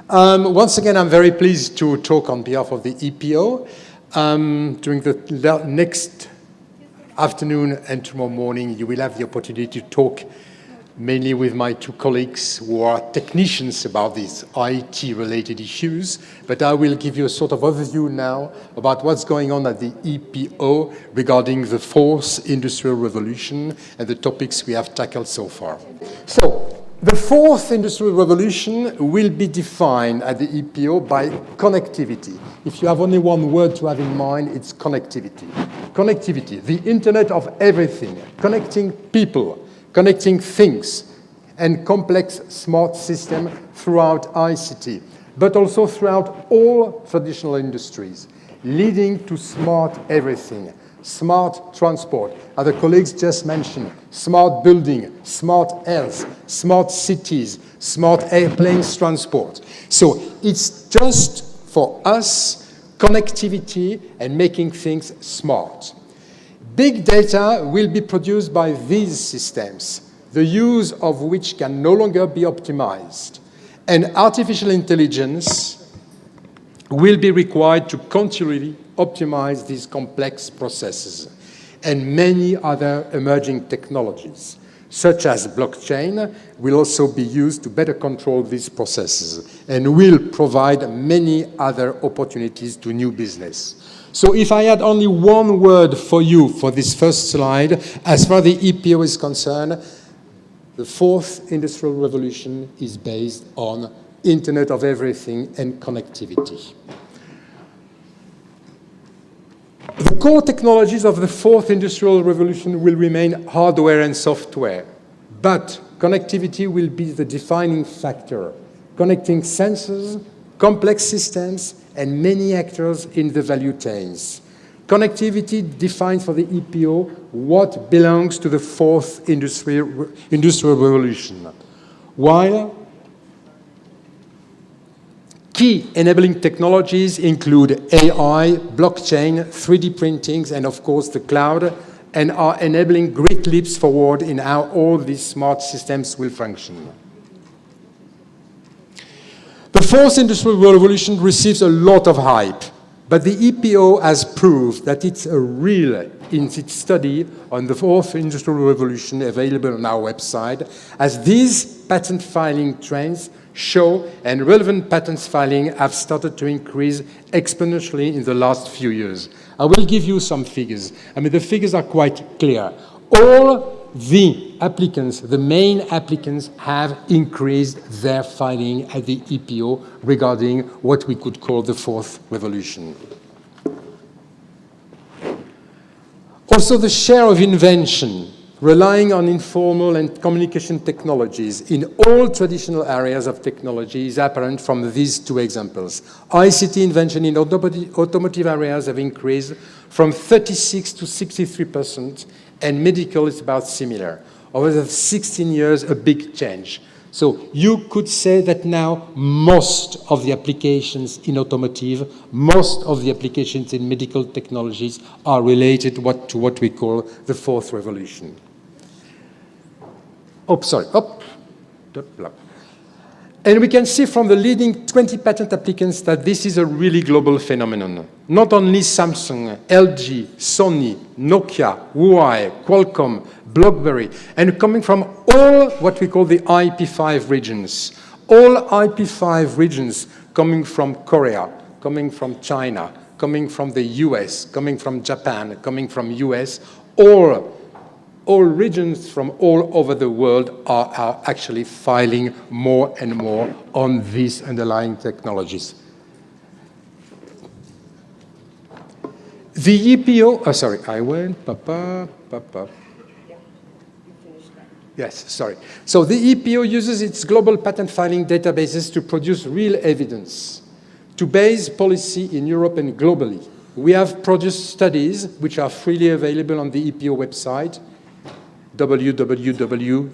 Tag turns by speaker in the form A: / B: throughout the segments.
A: Once again, I'm very pleased to talk on behalf of the EPO. During the next afternoon and tomorrow morning, you will have the opportunity to talk mainly with my two colleagues who are technicians about these IT-related issues, but I will give you a sort of overview now about what's going on at the EPO regarding the fourth industrial revolution and the topics we have tackled so far. So, the fourth industrial revolution will be defined at the EPO by connectivity. If you have only one word to have in mind, it's connectivity. Connectivity, the internet of everything, connecting people, connecting things, and complex smart systems throughout ICT, but also throughout all traditional industries, leading to smart everything. Smart transport, as the colleagues just mentioned, smart building, smart health, smart cities, smart airplanes transport. So it's just for us connectivity and making things smart. Big data will be produced by these systems, the use of which can no longer be optimized. And artificial intelligence will be required to continually optimize these complex processes and many other emerging technologies, such as blockchain, will also be used to better control these processes and will provide many other opportunities to new business. So if I had only one word for you for this first slide, as far as the EPO is concerned, the fourth industrial revolution is based on Internet of Everything and connectivity. The core technologies of the fourth industrial revolution will remain hardware and software, but connectivity will be the defining factor, connecting sensors, complex systems, and many actors in the value chains. Connectivity defines for the EPO what belongs to the fourth industrial revolution, while key enabling technologies include AI, blockchain, 3D printings, and of course the cloud, and are enabling great leaps forward in how all these smart systems will function. The fourth industrial revolution receives a lot of hype, but the EPO has proved that it's a real in its study on the fourth industrial revolution available on our website, as these patent filing trends show and relevant patents filing have started to increase exponentially in the last few years. I will give you some figures. I mean, the figures are quite clear. All the applicants, the main applicants, have increased their filing at the EPO regarding what we could call the fourth revolution. Also, the share of invention relying on informal and communication technologies in all traditional areas of technology is apparent from these two examples. ICT invention in automotive areas have increased from 36 to 63%, and medical is about similar. Over the 16 years, a big change. So you could say that now most of the applications in automotive, most of the applications in medical technologies are related to what we call the fourth revolution. And we can see from the leading 20 patent applicants that this is a really global phenomenon. Not only Samsung, LG, Sony, Nokia, Huawei, Qualcomm, BlackBerry, and coming from all what we call the IP5 regions. All IP5 regions coming from Korea, coming from China, coming from the US, coming from Japan, coming from US, all regions from all over the world are actually filing more and more on these underlying technologies. The EPO, sorry, I went, Yes, sorry. So the EPO uses its global patent filing databases to produce real evidence, to base policy in Europe and globally. We have produced studies which are freely available on the EPO website, www.epo.org,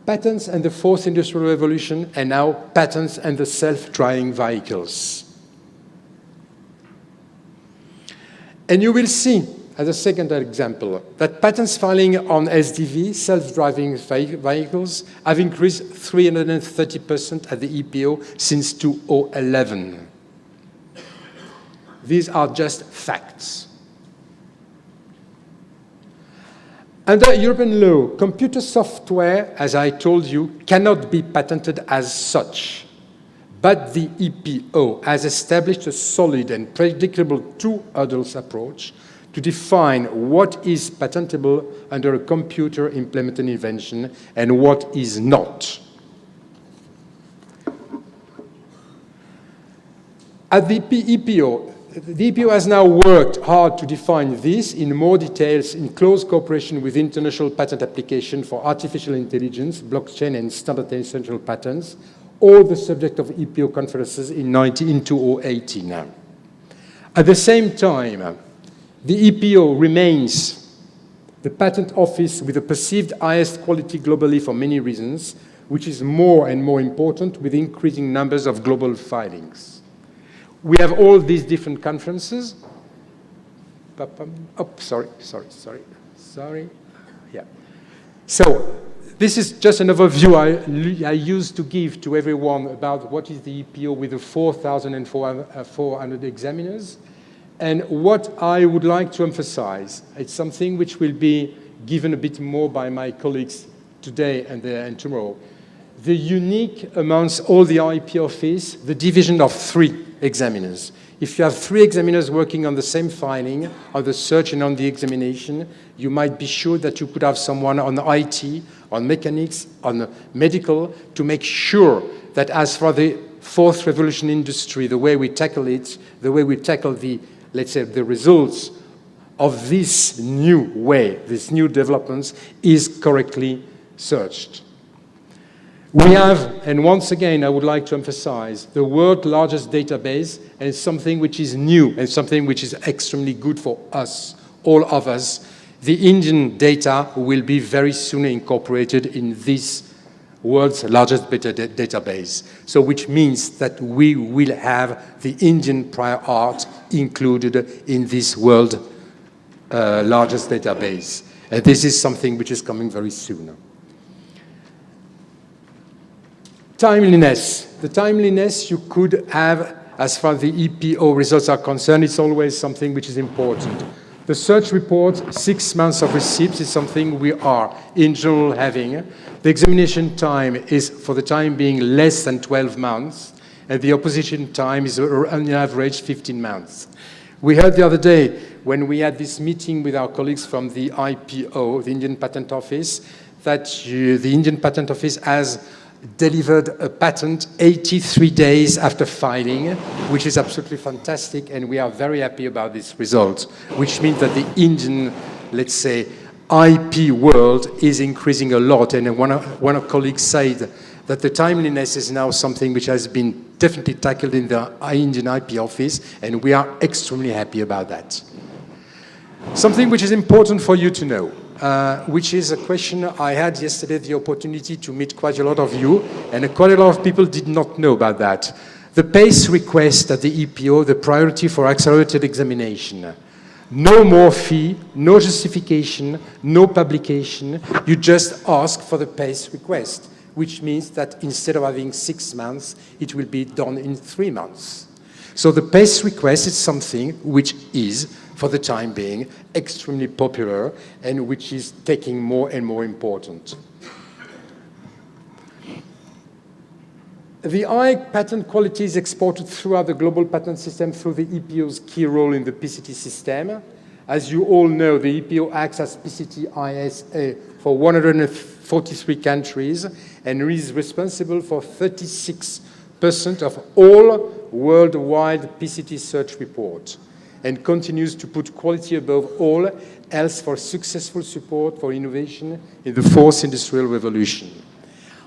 A: patents and the fourth industrial revolution, and now patents and the self-driving vehicles. And you will see as a second example, that patents filing on SDV, self-driving vehicles, have increased 330% at the EPO since 2011. These are just facts. Under European law, computer software, as I told you, cannot be patented as such. But the EPO has established a solid and predictable two-hurdles approach to define what is patentable under a computer-implemented invention and what is not. At the EPO, the EPO has now worked hard to define this in more details in close cooperation with International Patent Application for Artificial Intelligence, Blockchain, and Standard Essential Patents, all the subject of EPO conferences in 2018. At the same time, the EPO remains the patent office with the perceived highest quality globally for many reasons, which is more and more important with increasing numbers of global filings. We have all these different conferences. Oh, sorry. Yeah. So this is just an overview I used to give to everyone about what is the EPO with the 4,400 examiners. And what I would like to emphasize, it's something which will be given a bit more by my colleagues today and tomorrow. The unique amongst all the IP office, the division of 3 examiners. If you have 3 examiners working on the same filing, on the search and on the examination, you might be sure that you could have someone on IT, on mechanics, on medical, to make sure that as for the fourth revolution industry, the way we tackle it, the way we tackle the, let's say, the results of this new way, these new developments, is correctly searched. We have, and once again, I would like to emphasize, the world's largest database, and something which is new and something which is extremely good for us, all of us. The Indian data will be very soon incorporated in this world's largest database. So which means that we will have the Indian prior art included in this world largest database. And this is something which is coming very soon. Timeliness. The timeliness you could have as far as the EPO results are concerned, it's always something which is important. The search report, 6 months of receipts, is something we are in general having. The examination time is, for the time being, less than 12 months, and the opposition time is on average 15 months. We heard the other day, when we had this meeting with our colleagues from the IPO, the Indian Patent Office, that the Indian Patent Office has delivered a patent 83 days after filing, which is absolutely fantastic, and we are very happy about this result, which means that the Indian, let's say, IP world is increasing a lot, and one of our colleagues said that the timeliness is now something which has been definitely tackled in the Indian IP office, and we are extremely happy about that. Something which is important for you to know, which is a question I had yesterday the opportunity to meet quite a lot of you, and quite a lot of people did not know about that. The PACE request at the EPO, the priority for accelerated examination. No more fee, no justification, no publication. You just ask for the PACE request, which means that instead of having 6 months, it will be done in 3 months. So the PACE request is something which is, for the time being, extremely popular and which is taking more and more important. The high patent quality is exported throughout the global patent system through the EPO's key role in the PCT system. As you all know, the EPO acts as PCT ISA for 143 countries and is responsible for 36% of all worldwide PCT search reports, and continues to put quality above all else for successful support for innovation in the fourth industrial revolution.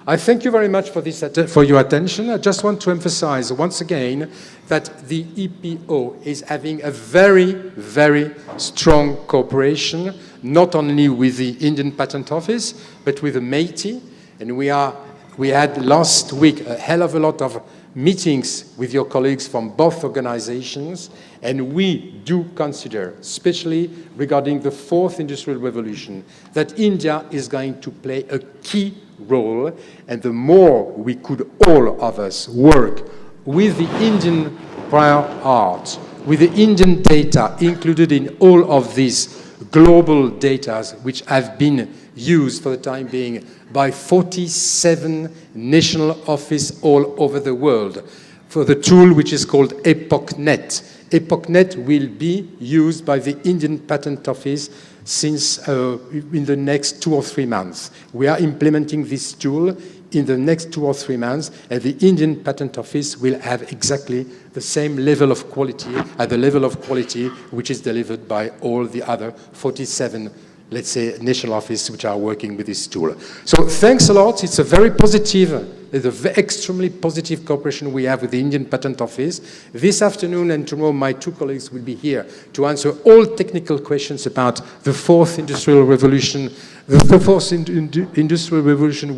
A: I thank you very much for your attention. I just want to emphasize once again that the EPO is having a very, very strong cooperation, not only with the Indian Patent Office, but with the MATI, and we are We had last week a hell of a lot of meetings with your colleagues from both organizations, and we do consider, especially regarding the fourth industrial revolution, that India is going to play a key role, and the more we could all of us work with the Indian prior art, with the Indian data included in all of these global data which have been used for the time being by 47 national offices all over the world for the tool which is called EpochNet. EpochNet will be used by the Indian Patent Office since in the next 2 or 3 months. We are implementing this tool in the next 2 or 3 months, and the Indian Patent Office will have exactly the same level of quality, at the level of quality which is delivered by all the other 47, let's say, national offices which are working with this tool. So thanks a lot. It's a very positive, extremely positive cooperation we have with the Indian Patent Office. This afternoon and tomorrow, my 2 colleagues will be here to answer all technical questions about the fourth industrial revolution. The fourth industrial revolution,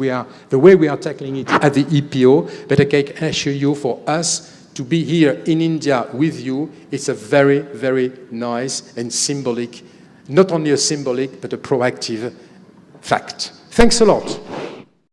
A: the way we are tackling it at the EPO, but I can assure you, for us to be here in India with you, it's a very, very nice and symbolic, not only a symbolic, but a proactive fact. Thanks a lot.